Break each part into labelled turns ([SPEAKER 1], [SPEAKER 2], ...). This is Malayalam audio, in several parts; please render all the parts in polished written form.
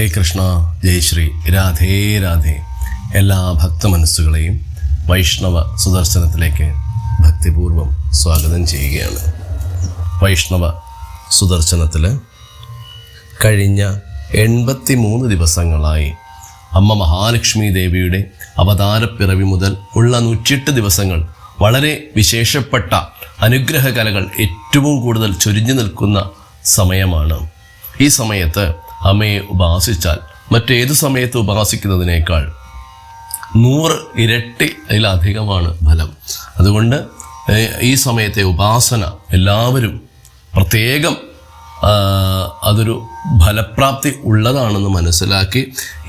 [SPEAKER 1] ഹരേ കൃഷ്ണ, ജയ് ശ്രീ രാധേ രാധേ. എല്ലാ ഭക്തമനസ്സുകളെയും വൈഷ്ണവ സുദർശനത്തിലേക്ക് ഭക്തിപൂർവം സ്വാഗതം ചെയ്യുകയാണ്. വൈഷ്ണവ സുദർശനത്തിൽ കഴിഞ്ഞ 83 ദിവസങ്ങളായി അമ്മ മഹാലക്ഷ്മി ദേവിയുടെ അവതാരപ്പിറവി മുതൽ ഉള്ള 108 ദിവസങ്ങൾ വളരെ വിശേഷപ്പെട്ട അനുഗ്രഹകലകൾ ഏറ്റവും കൂടുതൽ ചൊരിഞ്ഞു നിൽക്കുന്ന സമയമാണ്. ഈ സമയത്ത് അമ്മയെ ഉപാസിച്ചാൽ മറ്റേതു സമയത്ത് ഉപാസിക്കുന്നതിനേക്കാൾ 100 ഇരട്ടി അതിലധികമാണ് ഫലം. അതുകൊണ്ട് ഈ സമയത്തെ ഉപാസന എല്ലാവരും പ്രത്യേകം അതൊരു ഫലപ്രാപ്തി ഉള്ളതാണെന്ന് മനസ്സിലാക്കി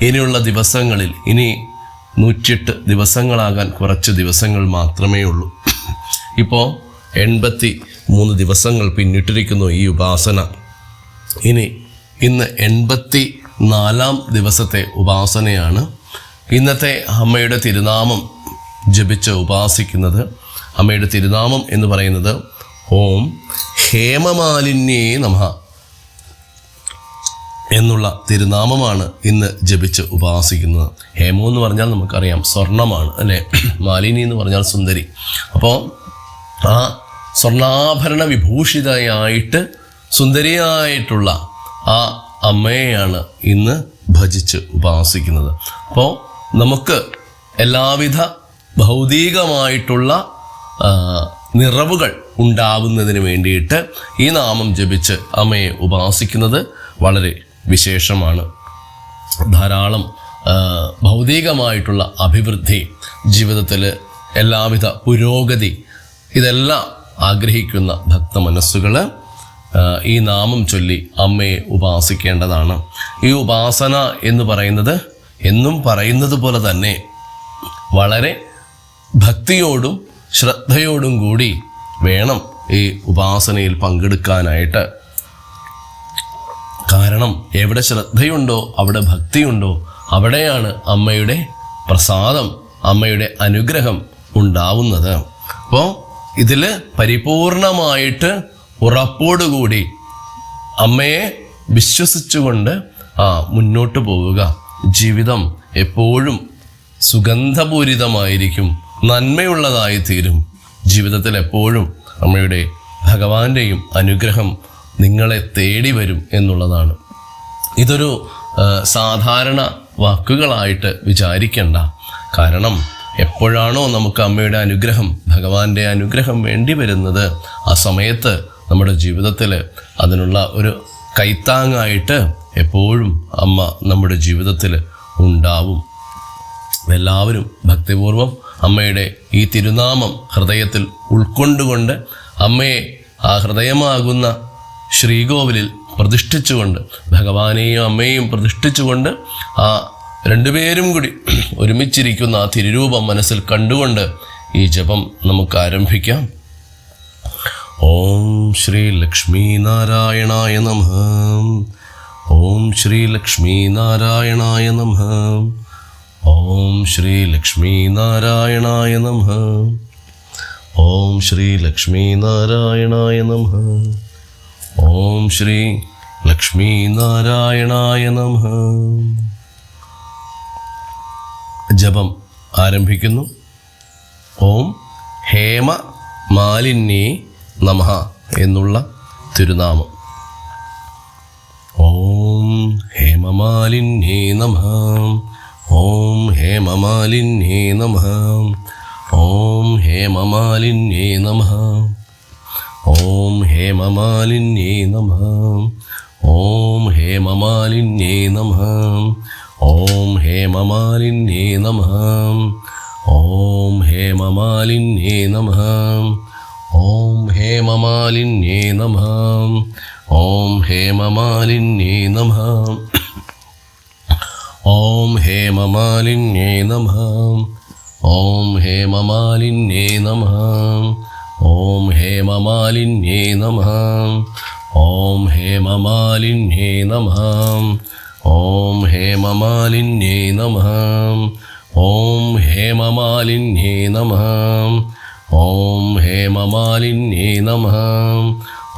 [SPEAKER 1] ഇനിയുള്ള ദിവസങ്ങളിൽ, ഇനി 108 ദിവസങ്ങളാകാൻ കുറച്ച് ദിവസങ്ങൾ മാത്രമേ ഉള്ളൂ. ഇപ്പോൾ 83 ദിവസങ്ങൾ പിന്നിട്ടിരിക്കുന്നു ഈ ഉപാസന. ഇന്ന് 84 ദിവസത്തെ ഉപാസനയാണ്. ഇന്നത്തെ അമ്മയുടെ തിരുനാമം ജപിച്ച് ഉപാസിക്കുന്നത്, അമ്മയുടെ തിരുനാമം എന്ന് പറയുന്നത് ഓം ഹേമമാലിന്യേ നമഃ എന്നുള്ള തിരുനാമമാണ് ഇന്ന് ജപിച്ച് ഉപാസിക്കുന്നത്. ഹേമം എന്ന് പറഞ്ഞാൽ നമുക്കറിയാം സ്വർണ്ണമാണ് അല്ലേ, മാലിനി എന്ന് പറഞ്ഞാൽ സുന്ദരി. അപ്പോൾ ആ സ്വർണ്ണാഭരണ വിഭൂഷിതയായിട്ട് സുന്ദരിയായിട്ടുള്ള ആ അമ്മയെയാണ് ഇന്ന് ഭജിച്ച് ഉപാസിക്കുന്നത്. അപ്പോൾ നമുക്ക് എല്ലാവിധ ഭൗതികമായിട്ടുള്ള നിറവുകൾ ഉണ്ടാവുന്നതിന് വേണ്ടിയിട്ട് ഈ നാമം ജപിച്ച് അമ്മയെ ഉപാസിക്കുന്നത് വളരെ വിശേഷമാണ്. ധാരാളം ഭൗതികമായിട്ടുള്ള അഭിവൃദ്ധി, ജീവിതത്തിൽ എല്ലാവിധ പുരോഗതി, ഇതെല്ലാം ആഗ്രഹിക്കുന്ന ഭക്തമനസ്സുകൾ ഈ നാമം ചൊല്ലി അമ്മയെ ഉപാസിക്കേണ്ടതാണ്. ഈ ഉപാസന എന്ന് പറയുന്നത് എന്നും പറയുന്നത് പോലെ തന്നെ വളരെ ഭക്തിയോടും ശ്രദ്ധയോടും കൂടി വേണം ഈ ഉപാസനയിൽ പങ്കെടുക്കാനായിട്ട്. കാരണം എവിടെ ശ്രദ്ധയുണ്ടോ അവിടെ ഭക്തിയുണ്ടോ അവിടെയാണ് അമ്മയുടെ പ്രസാദം, അമ്മയുടെ അനുഗ്രഹം ഉണ്ടാവുന്നത്. അപ്പോൾ ഇതിൽ പരിപൂർണമായിട്ട് ഉറപ്പോടുകൂടി അമ്മയെ വിശ്വസിച്ചുകൊണ്ട് മുന്നോട്ട് പോവുക. ജീവിതം എപ്പോഴും സുഗന്ധപൂരിതമായിരിക്കും, നന്മയുള്ളതായി തീരും. ജീവിതത്തിൽ എപ്പോഴും അമ്മയുടെ ഭഗവാന്റെയും അനുഗ്രഹം നിങ്ങളെ തേടി വരും എന്നുള്ളതാണ്. ഇതൊരു സാധാരണ വാക്കുകളായിട്ട് വിചാരിക്കണ്ട. കാരണം എപ്പോഴാണോ നമുക്ക് അമ്മയുടെ അനുഗ്രഹം, ഭഗവാന്റെ അനുഗ്രഹം വേണ്ടി വരുന്നത്, ആ സമയത്ത് നമ്മുടെ ജീവിതത്തിൽ അതിനുള്ള ഒരു കൈത്താങ്ങായിട്ട് എപ്പോഴും അമ്മ നമ്മുടെ ജീവിതത്തിൽ ഉണ്ടാവും. എല്ലാവരും ഭക്തിപൂർവം അമ്മയുടെ ഈ തിരുനാമം ഹൃദയത്തിൽ ഉൾക്കൊണ്ടുകൊണ്ട് അമ്മയെ ആ ഹൃദയമാകുന്ന ശ്രീകോവിലിൽ പ്രതിഷ്ഠിച്ചുകൊണ്ട്, ഭഗവാനെയും അമ്മയെയും പ്രതിഷ്ഠിച്ചുകൊണ്ട് ആ രണ്ടുപേരും കൂടി ഒരുമിച്ചിരിക്കുന്ന ആ തിരുരൂപം മനസ്സിൽ കണ്ടുകൊണ്ട് ഈ ജപം നമുക്ക് ആരംഭിക്കാം. ഓം ശ്രീ ലക്ഷ്മീ നാരായണായ നമഃ. ഓം ശ്രീ ലക്ഷ്മീ നാരായണായ നമഃ. ഓം ശ്രീ ലക്ഷ്മീ നാരായണായ നമഃ. ഓം ശ്രീ ലക്ഷ്മീ നാരായണായ നമഃ. ഓം ശ്രീ ലക്ഷ്മീ നാരായണായ നമഃ. ജപം ആരംഭിക്കുന്നു. ഓം ഹേമ മാലിന്യേ നമഃ എന്നുള്ള തിരുനാമം. ഓം ഹേമമാലിന്യേ നമഃ. ഓം ഹേമമാലിന്യേ നമഃ. ഓം ഹേമമാലിന്യേ നമഃ. ഓം ഹേമമാലിന്യേ നമഃ. ഓം ഹേമമാലിന്യേ നമഃ. ഓം ഹേമമാലിന്യേ നമഃ. ഓം ഹേമമാലിന്യേ നമഃ. ഓം ഹേമമാലിന്യേ നമഃ. ഓം ഹേമമാലിന്യേ നമഃ. ഓം ഹേമമാലിന്യേ നമഃ. ഓം ഹേമമാലിന്യേ നമഃ. ഓം ഹേമമാലിന്യേ നമഃ. ഓം ഹേമമാലിന്യേ നമഃ. ഓം ഹേമമാലിന്യേ നമഃ. ഓം ഹേമമാലിന്യേ നമഃ. ഓം ഹേമമാലിന്യേ നമഃ.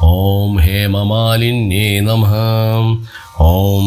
[SPEAKER 1] ഓം ഹേമമാലിന്യേ നമഃ. ഓം